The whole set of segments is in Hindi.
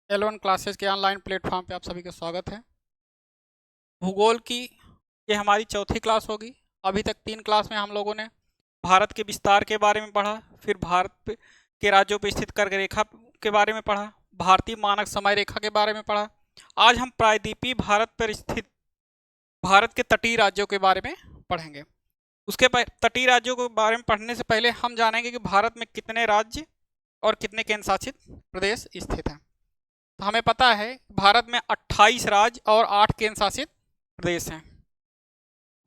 L1 क्लासेस के ऑनलाइन प्लेटफॉर्म पे आप सभी का स्वागत है। भूगोल की ये हमारी चौथी क्लास होगी। अभी तक 3 क्लास में हम लोगों ने भारत के विस्तार के बारे में पढ़ा, फिर के राज्यों पर स्थित कर्क रेखा के बारे में पढ़ा, भारतीय मानक समय रेखा के बारे में पढ़ा। आज हम प्रायद्वीपीय भारत पर स्थित भारत के तटीय राज्यों के बारे में पढ़ेंगे। तटीय राज्यों के बारे में पढ़ने से पहले हम जानेंगे कि भारत में कितने राज्य और कितने केंद्र शासित प्रदेश स्थित हैं। तो हमें पता है भारत में 28 राज्य और 8 केंद्र शासित प्रदेश हैं।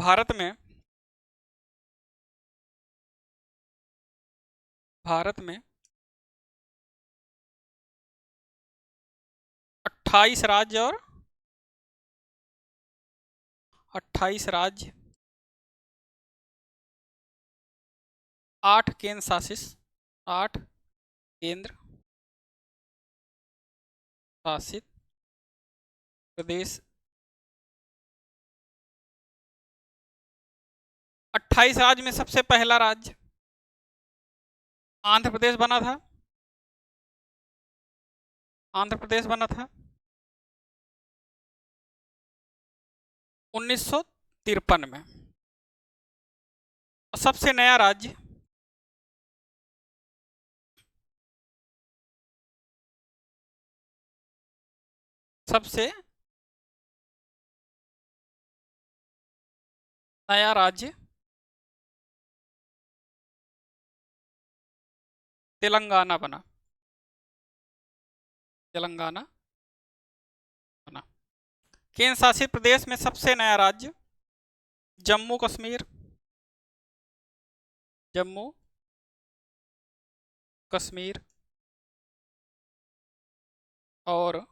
भारत में 28 राज्य और 28 राज्य 8 केंद्र शासित 8 केंद्र शासित प्रदेश। 28 राज्य में सबसे पहला राज्य आंध्र प्रदेश बना था। 1953 में। सबसे नया राज्य तेलंगाना बना। केंद्र शासित प्रदेश में सबसे नया राज्य जम्मू कश्मीर और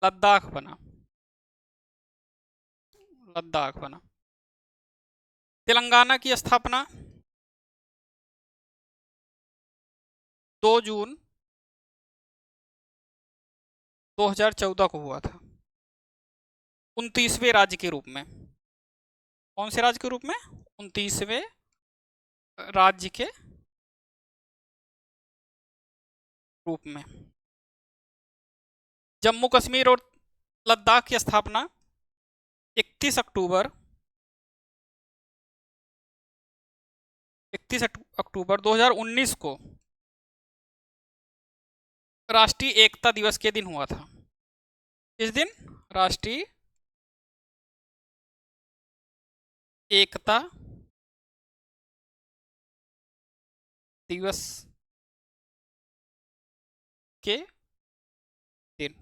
लद्दाख बना। तेलंगाना की स्थापना 2 जून 2014 को हुआ था, 29वें राज्य के रूप में। कौन से राज्य के रूप में? 29वें राज्य के रूप में। जम्मू कश्मीर और लद्दाख की स्थापना 31 अक्टूबर 2019 को राष्ट्रीय एकता दिवस के दिन हुआ था। इस दिन राष्ट्रीय एकता दिवस के दिन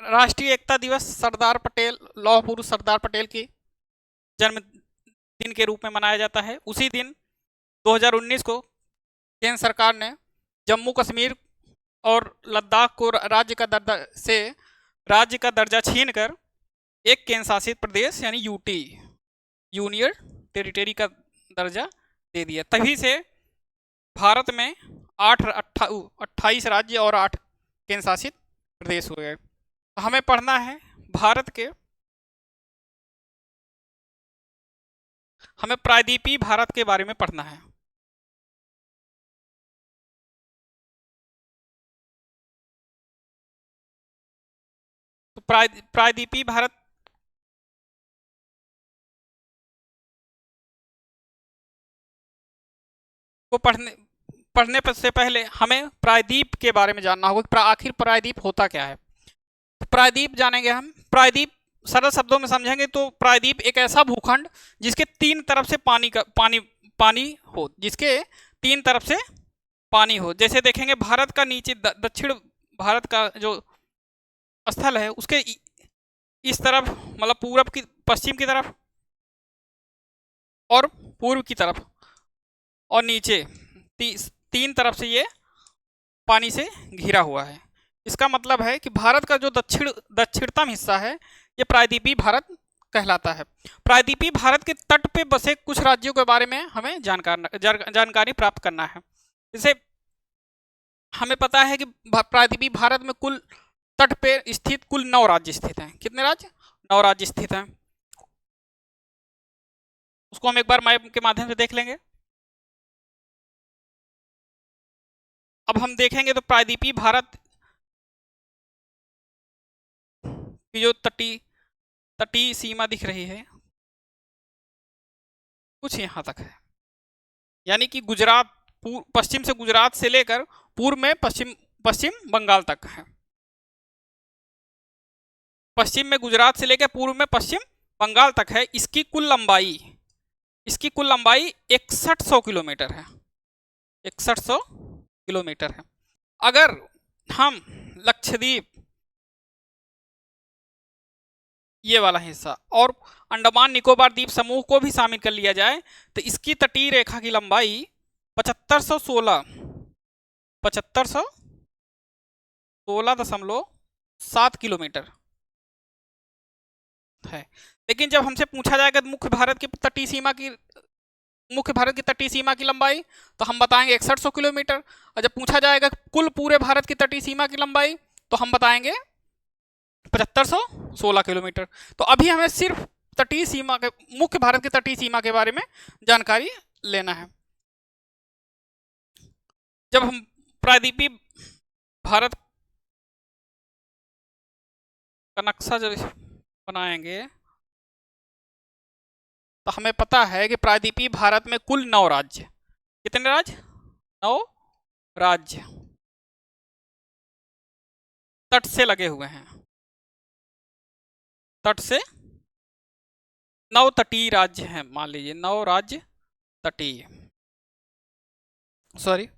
राष्ट्रीय एकता दिवस सरदार पटेल, लौह पुरुष सरदार पटेल की जन्मदिन के रूप में मनाया जाता है। उसी दिन 2019 को केंद्र सरकार ने जम्मू कश्मीर और लद्दाख को राज्य का दर्जा छीनकर एक केंद्र शासित प्रदेश यानी यूटी, यूनियन टेरिटरी का दर्जा दे दिया। तभी से भारत में 28 राज्य और 8 केंद्र शासित प्रदेश हो गए। तो हमें पढ़ना है हमें प्रायद्वीपीय भारत के बारे में पढ़ना है। तो प्रायद्वीपीय भारत को पढ़ने से पहले हमें प्रायद्वीप के बारे में जानना होगा कि आखिर प्रायद्वीप होता क्या है। तो प्रायद्वीप जानेंगे हम। प्रायद्वीप सरल शब्दों में समझेंगे तो प्रायद्वीप एक ऐसा भूखंड जिसके 3 तरफ से पानी हो, जिसके 3 तरफ से पानी हो। जैसे देखेंगे भारत का नीचे दक्षिण भारत का जो स्थल है उसके इस तरफ मतलब पूरब की, पश्चिम की तरफ और पूर्व की तरफ और नीचे 3 तरफ से ये पानी से घिरा हुआ है। इसका मतलब है कि भारत का जो दक्षिणतम हिस्सा है ये प्रायद्वीपीय भारत कहलाता है। प्रायद्वीपीय भारत के तट पे बसे कुछ राज्यों के बारे में हमें जानकारी प्राप्त करना है। जैसे हमें पता है कि प्रायद्वीपीय भारत में कुल तट पे स्थित कुल 9 राज्य स्थित हैं। कितने राज्य? 9 राज्य स्थित हैं। उसको हम एक बार मैप के माध्यम से देख लेंगे। अब हम देखेंगे तो प्रायद्वीपीय भारत की जो तटीय सीमा दिख रही है कुछ यहाँ तक है, यानी कि गुजरात पश्चिम से गुजरात से लेकर पूर्व में पश्चिम बंगाल तक है। पश्चिम में गुजरात से लेकर पूर्व में पश्चिम बंगाल तक है। इसकी कुल लंबाई 6100 किलोमीटर है। 6100 किलोमीटर है। अगर हम लक्षद्वीप ये वाला हिस्सा और अंडमान निकोबार द्वीप समूह को भी शामिल कर लिया जाए तो इसकी तटीय रेखा की लंबाई 7516.7 किलोमीटर है। लेकिन जब हमसे पूछा जाएगा मुख्य भारत की तटीय सीमा की लंबाई तो हम बताएंगे 6100 किलोमीटर, और जब पूछा जाएगा कुल पूरे भारत की तटीय सीमा की लंबाई तो हम बताएंगे 7516 किलोमीटर। तो अभी हमें सिर्फ तटीय सीमा के मुख्य भारत की तटीय सीमा के बारे में जानकारी लेना है। जब हम प्रायद्वीपीय भारत का नक्शा जब बनाएंगे तो हमें पता है कि प्रायद्वीपीय भारत में कुल 9 राज्य, कितने राज्य? 9 राज्य तट से लगे हुए हैं। तट से 9 तटीय राज्य हैं, मान लीजिए 9 राज्य तटीय, सॉरी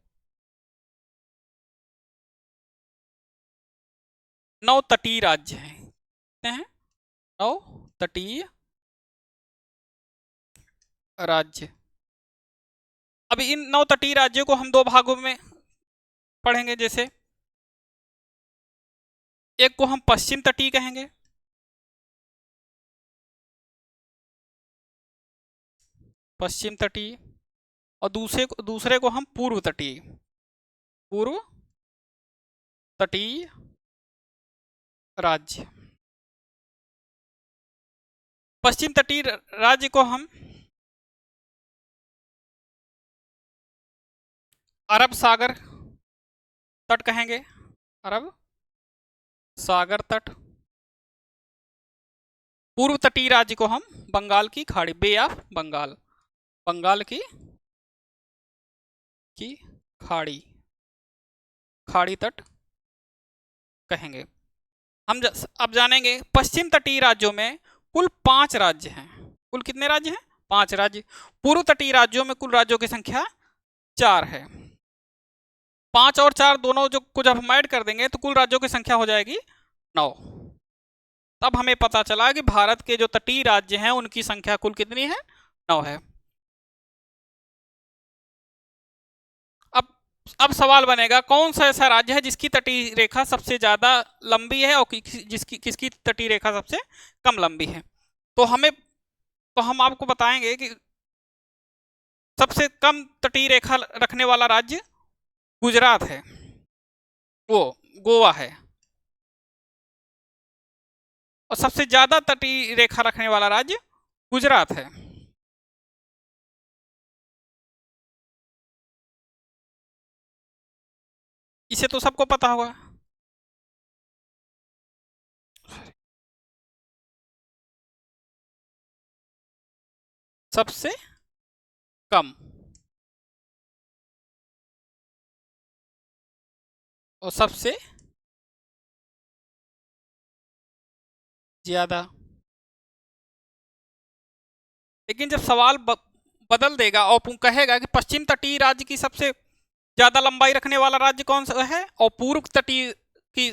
9 तटीय राज्य हैं। कितने हैं? 9 तटीय राज्य। अब इन 9 तटीय राज्यों को हम 2 भागों में पढ़ेंगे। जैसे एक को हम पश्चिम तटीय कहेंगे, पश्चिम तटीय, और दूसरे को हम पूर्व तटीय राज्य। पश्चिम तटीय राज्य को हम अरब सागर तट कहेंगे, अरब सागर तट। पूर्व तटीय राज्य को हम बंगाल की खाड़ी, बे ऑफ बंगाल, बंगाल की खाड़ी तट कहेंगे। हम अब जानेंगे पश्चिम तटीय राज्यों में कुल 5 राज्य हैं। कुल कितने राज्य हैं? 5 राज्य। पूर्व तटीय राज्यों में कुल राज्यों की संख्या 4 है। 5 और 4 दोनों जो को जब हम ऐड कर देंगे तो कुल राज्यों की संख्या हो जाएगी 9। तब हमें पता चला कि भारत के जो तटीय राज्य हैं उनकी संख्या कुल कितनी है? 9 है। अब सवाल बनेगा कौन सा ऐसा राज्य है जिसकी तटीय रेखा सबसे ज्यादा लंबी है और किसकी तटीय रेखा सबसे कम लंबी है। तो हम आपको बताएंगे कि सबसे कम तटीय रेखा रखने वाला राज्य गुजरात है, वो गोवा है। और सबसे ज्यादा तटीय रेखा रखने वाला राज्य गुजरात है। इसे तो सबको पता होगा। सबसे कम और सबसे ज्यादा। लेकिन जब सवाल बदल देगा और कहेगा कि पश्चिम तटीय राज्य की सबसे ज्यादा लंबाई रखने वाला राज्य कौन सा है और पूर्व तटीय की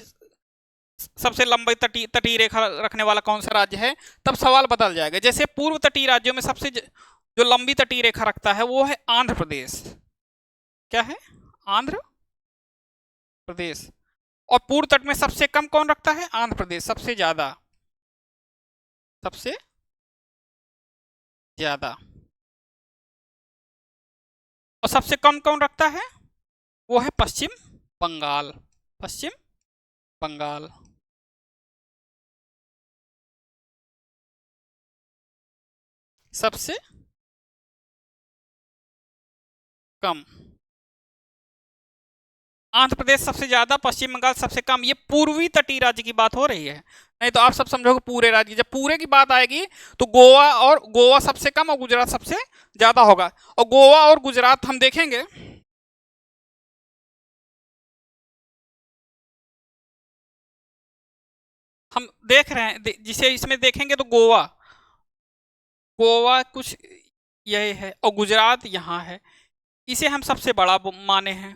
सबसे लंबी तटीय रेखा रखने वाला कौन सा राज्य है, तब सवाल बदल जाएगा। जैसे पूर्व तटीय राज्यों में सबसे जो लंबी तटीय रेखा रखता है वो है आंध्र प्रदेश। क्या है? आंध्र प्रदेश। और पूर्व तट में सबसे कम कौन रखता है? आंध्र प्रदेश। सबसे ज्यादा और सबसे कम कौन रखता है? वो है पश्चिम बंगाल। पश्चिम बंगाल। सबसे कम। आंध्र प्रदेश सबसे ज्यादा, पश्चिम बंगाल सबसे कम। ये पूर्वी तटीय राज्य की बात हो रही है, नहीं तो आप सब समझोगे पूरे राज्य। जब पूरे की बात आएगी तो गोवा सबसे कम और गुजरात सबसे ज्यादा होगा। और गोवा और गुजरात हम देखेंगे, हम देख रहे हैं, जिसे इसमें देखेंगे तो गोवा गोवा कुछ यही है और गुजरात यहाँ है। इसे हम सबसे बड़ा माने हैं,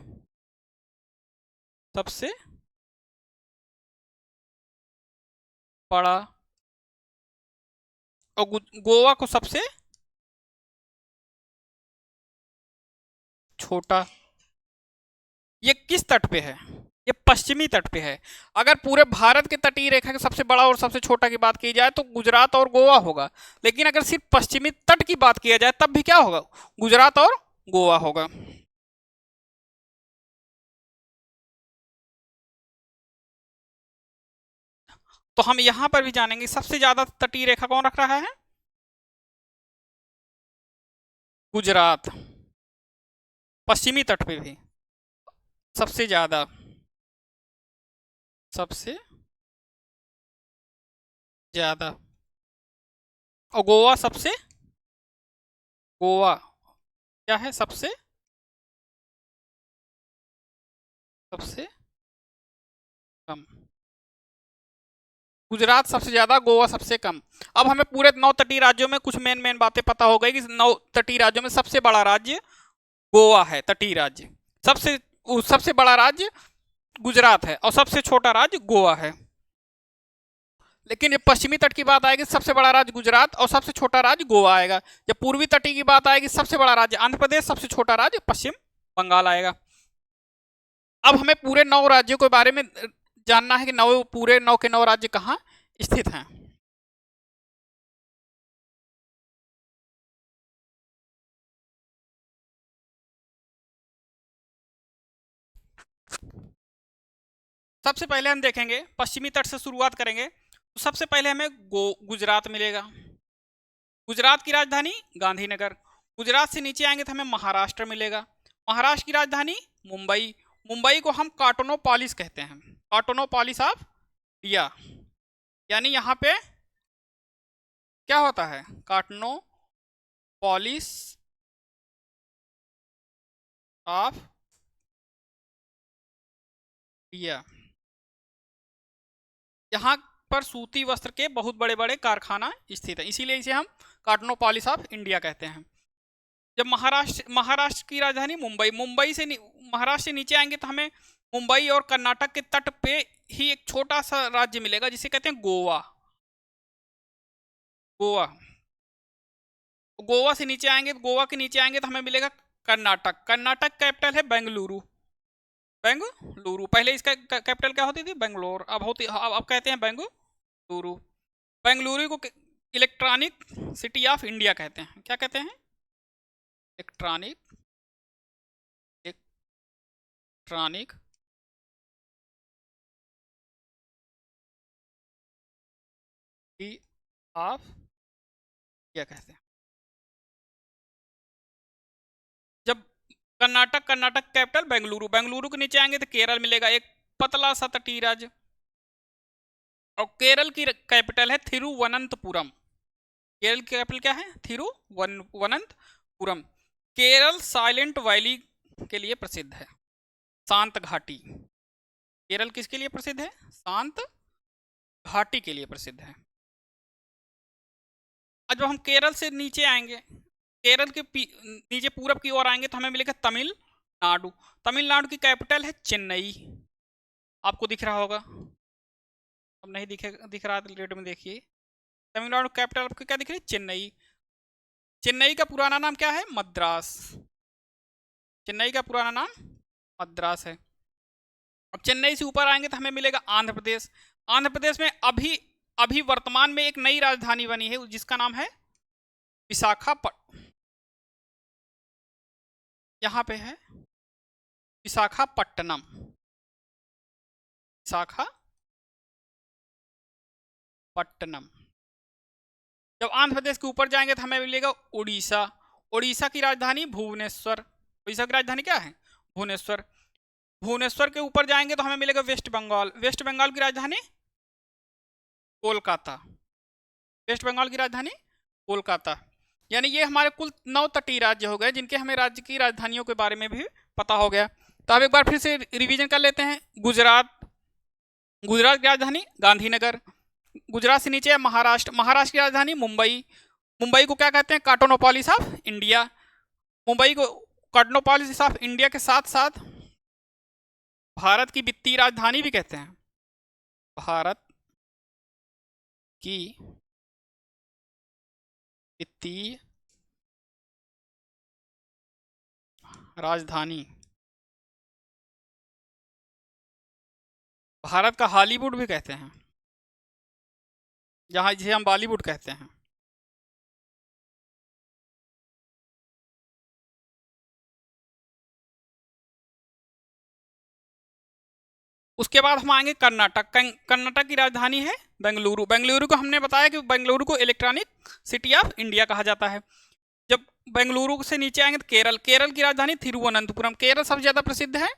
सबसे बड़ा, और गोवा को सबसे छोटा। ये किस तट पे है? ये पश्चिमी तट पे है। अगर पूरे भारत के तटीय रेखा के सबसे बड़ा और सबसे छोटा की बात की जाए तो गुजरात और गोवा होगा, लेकिन अगर सिर्फ पश्चिमी तट की बात किया जाए तब भी क्या होगा? गुजरात और गोवा होगा। तो हम यहां पर भी जानेंगे सबसे ज्यादा तटीय रेखा कौन रख रहा है? गुजरात। पश्चिमी तट पे भी सबसे ज्यादा, सबसे ज्यादा। और गोवा क्या है? सबसे सबसे कम। गुजरात सबसे ज्यादा, गोवा सबसे कम। अब हमें पूरे 9 तटीय राज्यों में कुछ मेन मेन बातें पता हो गई कि 9 तटीय राज्यों में सबसे बड़ा राज्य गोवा है, तटीय राज्य। सबसे सबसे बड़ा राज्य गुजरात है और सबसे छोटा राज्य गोवा है। लेकिन जब पश्चिमी तट की बात आएगी सबसे बड़ा राज्य गुजरात और सबसे छोटा राज्य गोवा आएगा। जब पूर्वी तटीय की बात आएगी सबसे बड़ा राज्य आंध्र प्रदेश, सबसे छोटा राज्य पश्चिम बंगाल आएगा। अब हमें पूरे 9 राज्यों के बारे में जानना है कि पूरे 9 के 9 राज्य कहाँ स्थित हैं। सबसे पहले हम देखेंगे, पश्चिमी तट से शुरुआत करेंगे तो सबसे पहले हमें गुजरात मिलेगा। गुजरात की राजधानी गांधीनगर। गुजरात से नीचे आएंगे तो हमें महाराष्ट्र मिलेगा। महाराष्ट्र की राजधानी मुंबई। मुंबई को हम कार्टोनोपोलिस कहते हैं, कार्टोनोपोलिस ऑफ इंडिया। यानी यहाँ पे क्या होता है? कार्टोनोपोलिस ऑफ इंडिया। यहाँ पर सूती वस्त्र के बहुत बड़े बड़े कारखाना स्थित है, इसीलिए इसे हम कार्टोनोपोलिस ऑफ इंडिया कहते हैं। जब महाराष्ट्र की राजधानी मुंबई। महाराष्ट्र से नीचे आएंगे तो हमें मुंबई और कर्नाटक के तट पे ही एक छोटा सा राज्य मिलेगा जिसे कहते हैं गोवा। गोवा गोवा से नीचे आएंगे, गोवा के नीचे आएंगे तो हमें मिलेगा कर्नाटक। कर्नाटक कैपिटल है बेंगलुरु। बेंगलुरु, पहले इसका कैपिटल क्या होती थी? बेंगलोर। अब कहते हैं बेंगलुरु। बेंगलुरु को इलेक्ट्रॉनिक सिटी ऑफ इंडिया कहते हैं। क्या कहते हैं? इलेक्ट्रॉनिक सिटी ऑफ इंडिया कहते हैं। जब कर्नाटक कैपिटल बेंगलुरु के नीचे आएंगे तो केरल मिलेगा, एक पतला सा तटीय राज्य। और केरल की कैपिटल है थिरुवनंतपुरम। केरल की कैपिटल क्या है? थिरुवनंतपुरम। केरल साइलेंट वैली के लिए प्रसिद्ध है, शांत घाटी। केरल किसके लिए प्रसिद्ध है? शांत घाटी के लिए प्रसिद्ध है। अब जब हम केरल से नीचे आएंगे, केरल के नीचे पूरब की ओर आएंगे तो हमें मिलेगा तमिलनाडु। तमिलनाडु की कैपिटल है चेन्नई। आपको दिख रहा होगा, अब नहीं दिख रहा तो रेड में देखिए। तमिलनाडु कैपिटल आपको क्या दिख रही है? चेन्नई। चेन्नई का पुराना नाम क्या है? मद्रास। चेन्नई का पुराना नाम मद्रास है। अब चेन्नई से ऊपर आएंगे तो हमें मिलेगा आंध्र प्रदेश। आंध्र प्रदेश में अभी अभी वर्तमान में एक नई राजधानी बनी है जिसका नाम है विशाखापट्टनम। यहाँ पे है विशाखापट्टनम। विशाखापट्टनम। जब आंध्र प्रदेश के ऊपर जाएंगे तो हमें मिलेगा उड़ीसा। उड़ीसा की राजधानी भुवनेश्वर। उड़ीसा की राजधानी क्या है? भुवनेश्वर। भुवनेश्वर के ऊपर जाएंगे तो हमें मिलेगा वेस्ट बंगाल। वेस्ट बंगाल की राजधानी कोलकाता। वेस्ट बंगाल की राजधानी कोलकाता। यानी ये हमारे कुल 9 तटीय राज्य हो गए जिनके हमें राज्य की राजधानियों के बारे में भी पता हो गया। तो अब एक बार फिर से रिवीजन कर लेते हैं। गुजरात, गुजरात की राजधानी गांधीनगर। गुजरात से नीचे है महाराष्ट्र। महाराष्ट्र की राजधानी मुंबई। मुंबई को क्या कहते हैं? कार्टोनोपोलिस ऑफ इंडिया। मुंबई को कार्टोनोपोलिस ऑफ इंडिया के साथ साथ भारत की वित्तीय राजधानी भी कहते हैं। भारत की वित्तीय राजधानी। भारत का हॉलीवुड भी कहते हैं, जहां जिसे हम बॉलीवुड कहते हैं। उसके बाद हम आएंगे कर्नाटक। कर्नाटक की राजधानी है बेंगलुरु। बेंगलुरु को हमने बताया कि बेंगलुरु को इलेक्ट्रॉनिक सिटी ऑफ इंडिया कहा जाता है। जब बेंगलुरु से नीचे आएंगे तो केरल। केरल की राजधानी तिरुवनंतपुरम। केरल सबसे ज्यादा प्रसिद्ध है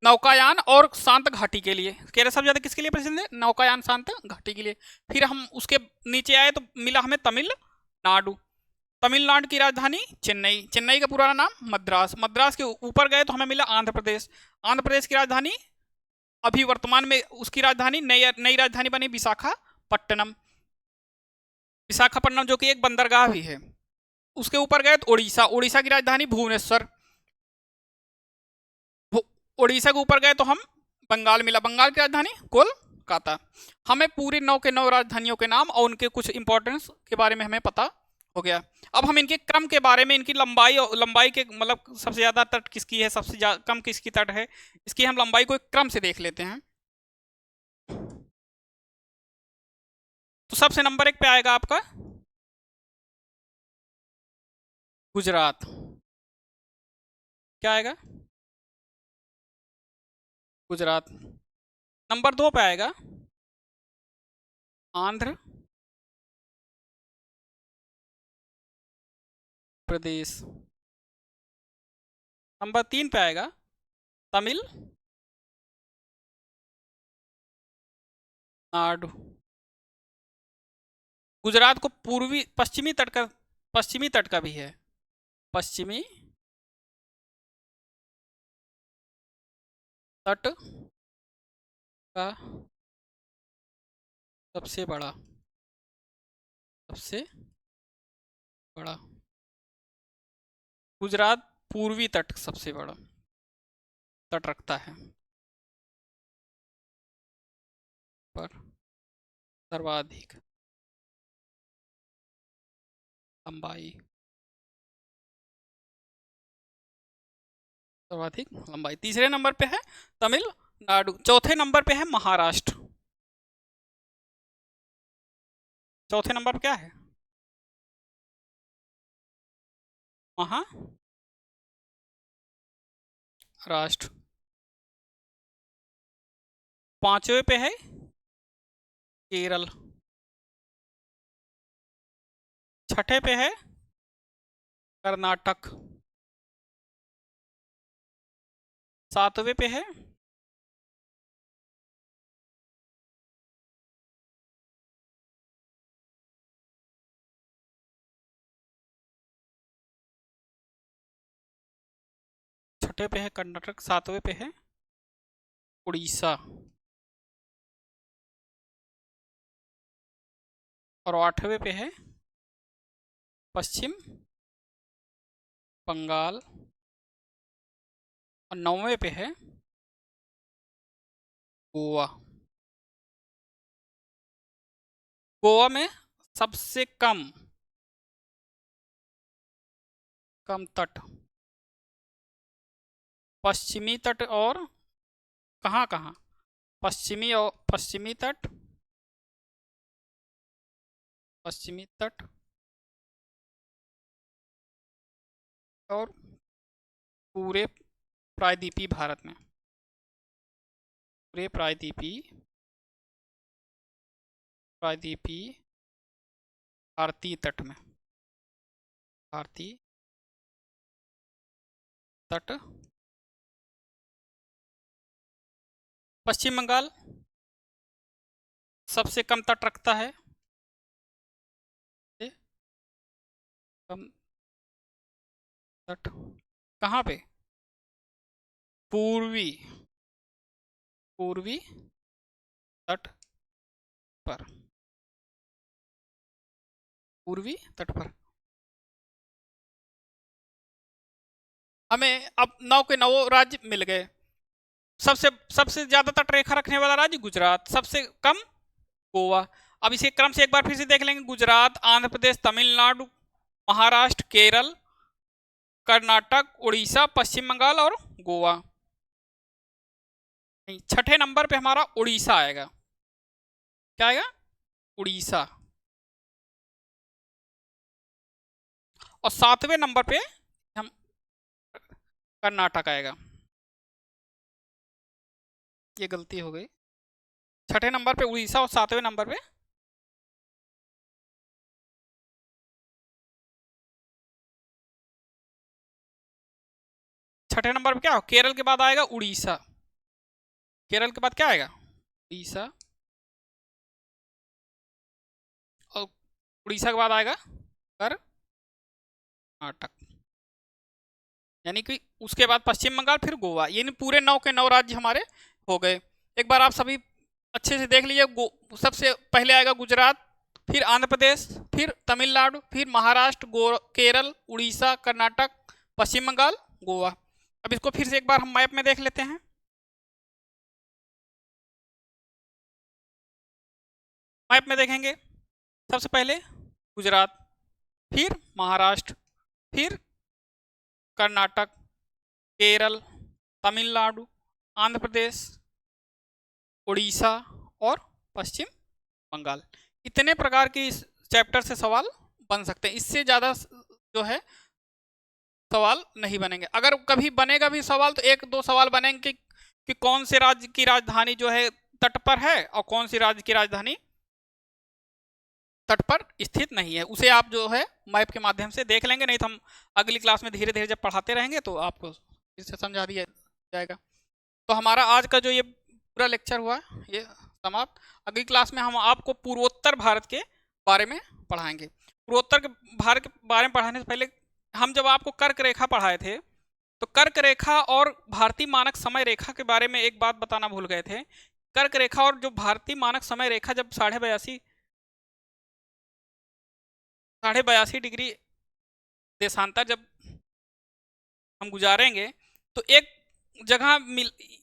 नौकायान और शांत घाटी के लिए। केरल सबसे ज्यादा किसके लिए प्रसिद्ध है? नौकायान शांत घाटी के लिए। फिर हम उसके नीचे आए तो मिला हमें तमिलनाडु। तमिलनाडु की राजधानी चेन्नई। चेन्नई का पुराना नाम मद्रास। मद्रास के ऊपर गए तो हमें मिला आंध्र प्रदेश। आंध्र प्रदेश की राजधानी अभी वर्तमान में उसकी राजधानी नई राजधानी बनी विशाखापट्टनम। विशाखापट्टनम जो कि एक बंदरगाह भी है। उसके ऊपर गए तो उड़ीसा। उड़ीसा की राजधानी भुवनेश्वर। उड़ीसा के ऊपर गए तो हम बंगाल मिला। बंगाल की राजधानी कोलकाता। हमें पूरे 9 के 9 राजधानियों के नाम और उनके कुछ इंपॉर्टेंस के बारे में हमें पता हो गया। अब हम इनके क्रम के बारे में, इनकी लंबाई और लंबाई के मतलब सबसे ज्यादा तट किसकी है, सबसे कम किसकी तट है, इसकी हम लंबाई को एक क्रम से देख लेते हैं। तो सबसे नंबर 1 पे आएगा आपका गुजरात। क्या आएगा? गुजरात। नंबर 2 पे आएगा आंध्र प्रदेश। नंबर 3 पे आएगा तमिलनाडु। गुजरात को पूर्वी पश्चिमी तट का भी है। पश्चिमी तट का सबसे बड़ा सबसे बड़ा गुजरात पूर्वी तट सबसे बड़ा तट रखता है पर सर्वाधिक लंबाई। सर्वाधिक लंबाई। तीसरे नंबर पे है तमिलनाडु। चौथे नंबर पे है महाराष्ट्र। चौथे नंबर पे क्या है? महाराष्ट्र। पांचवे पे है केरल। छठे पे है कर्नाटक। सातवें पे है छठे पे है कर्नाटक। सातवें पे है उड़ीसा। और आठवें पे है पश्चिम बंगाल। और नौवें पे है गोवा। गोवा में सबसे कम तट, पश्चिमी तट और कहाँ कहाँ, पश्चिमी तट, पश्चिमी तट और पूरे प्रायद्वीपीय भारत में, पूरे प्रायद्वीपीय भारतीय तट में, भारतीय तट पश्चिम बंगाल सबसे कम तट रखता है, कम तट कहाँ पे? पूर्वी पूर्वी तट पर, पूर्वी तट पर। हमें अब 9 के 9 राज्य मिल गए। सबसे सबसे ज्यादा तट रेखा रखने वाला राज्य गुजरात, सबसे कम गोवा। अब इसे क्रम से एक बार फिर से देख लेंगे। गुजरात, आंध्र प्रदेश, तमिलनाडु, महाराष्ट्र, केरल, कर्नाटक, उड़ीसा, पश्चिम बंगाल और गोवा। छठे नंबर पे हमारा उड़ीसा आएगा। क्या आएगा? उड़ीसा। और 7वें नंबर पे हम कर्नाटक आएगा। ये गलती हो गई। छठे नंबर पे उड़ीसा और 7वें नंबर पे छठे नंबर पे क्या हो? केरल के बाद आएगा उड़ीसा। केरल के बाद क्या आएगा? उड़ीसा। और उड़ीसा के बाद आएगा कर्नाटक। यानी कि उसके बाद पश्चिम बंगाल, फिर गोवा। यानी पूरे 9 के 9 राज्य हमारे हो गए। एक बार आप सभी अच्छे से देख लीजिए। सबसे पहले आएगा गुजरात, फिर आंध्र प्रदेश, फिर तमिलनाडु, फिर महाराष्ट्र, केरल, उड़ीसा, कर्नाटक, पश्चिम बंगाल, गोवा। अब इसको फिर से एक बार हम मैप में देख लेते हैं। मैप में देखेंगे, सबसे पहले गुजरात, फिर महाराष्ट्र, फिर कर्नाटक, केरल, तमिलनाडु, आंध्र प्रदेश, उड़ीसा और पश्चिम बंगाल। इतने प्रकार के इस चैप्टर से सवाल बन सकते हैं। इससे ज़्यादा जो है सवाल नहीं बनेंगे। अगर कभी बनेगा भी सवाल तो 1-2 सवाल बनेंगे कि कौन से राज्य की राजधानी जो है तट पर है और कौन सी राज्य की राजधानी तट पर स्थित नहीं है। उसे आप जो है मैप के माध्यम से देख लेंगे। नहीं तो हम अगली क्लास में धीरे धीरे जब पढ़ाते रहेंगे तो आपको इससे समझा दिया जाएगा। तो हमारा आज का जो ये पूरा लेक्चर हुआ ये समाप्त। अगली क्लास में हम आपको पूर्वोत्तर भारत के बारे में पढ़ाएंगे। पूर्वोत्तर के भारत के बारे में पढ़ाने से पहले हम जब आपको कर्क रेखा पढ़ाए थे तो कर्क रेखा और भारतीय मानक समय रेखा के बारे में एक बात बताना भूल गए थे। कर्क रेखा और जो भारतीय मानक समय रेखा जब 82.5 डिग्री देशांतर जब हम गुजारेंगे तो एक जगह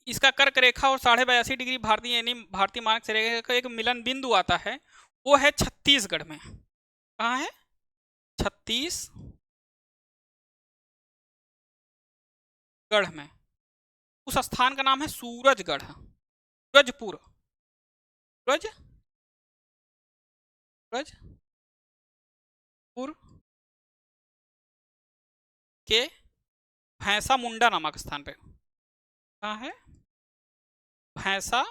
इसका कर्क रेखा और 82.5 डिग्री भारतीय यानी भारतीय मानक से रेखा का एक मिलन बिंदु आता है। वो है छत्तीसगढ़ में। कहाँ है? छत्तीसगढ़ में। उस स्थान का नाम है सूरजगढ़, सूरजपुर, सूरजपुर के भैंसा मुंडा नामक स्थान पे। कहाँ है? भैंसा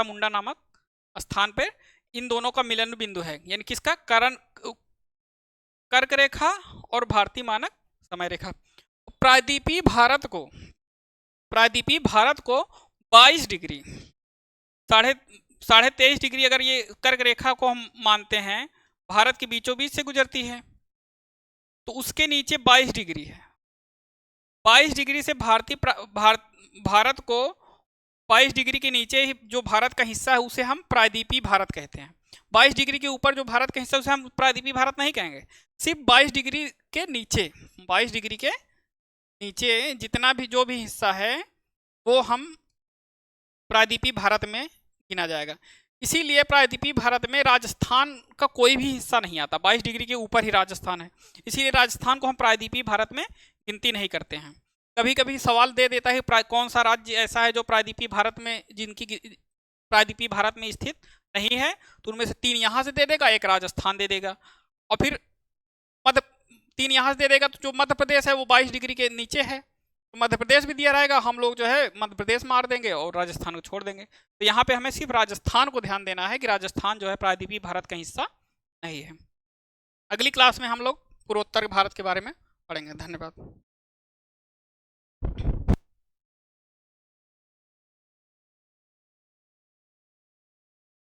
मुंडा नामक स्थान पे इन दोनों का मिलन बिंदु है। यानी किसका? कर्क रेखा और भारतीय मानक समय रेखा। प्रायद्वीपीय भारत को 22 डिग्री, 23.5 डिग्री अगर ये कर्क रेखा को हम मानते हैं, भारत के बीचों बीच से गुजरती है तो उसके नीचे 22 डिग्री है। 22 डिग्री से भारत को 22 डिग्री के नीचे ही जो भारत का हिस्सा है उसे हम प्रायद्वीपीय भारत कहते हैं। 22 डिग्री के ऊपर जो भारत का हिस्सा है उसे हम प्रायद्वीपीय भारत नहीं कहेंगे। सिर्फ 22 डिग्री के नीचे, 22 डिग्री के नीचे जितना भी जो भी हिस्सा है वो हम प्रायद्वीपीय भारत में गिना जाएगा। इसीलिए प्रायद्वीपीय भारत में राजस्थान का कोई भी हिस्सा नहीं आता। 22 डिग्री के ऊपर ही राजस्थान है, इसीलिए राजस्थान को हम प्रायद्वीपीय भारत में गिनती नहीं करते हैं। कभी कभी सवाल दे देता है कौन सा राज्य ऐसा है जो प्रायद्वीपीय भारत में जिनकी प्रायद्वीपीय भारत में स्थित नहीं है, तो उनमें से 3 यहाँ से दे देगा, 1 राजस्थान दे देगा। और फिर 3 यहाँ से दे देगा तो जो मध्य प्रदेश है वो 22 डिग्री के नीचे है तो मध्य प्रदेश भी दिया रहेगा। हम लोग जो है मध्य प्रदेश मार देंगे और राजस्थान को छोड़ देंगे। तो यहाँ पे हमें सिर्फ राजस्थान को ध्यान देना है कि राजस्थान जो है प्रायद्वीपीय भारत का हिस्सा नहीं है। अगली क्लास में हम लोग पूर्वोत्तर भारत के बारे में पढ़ेंगे। धन्यवाद।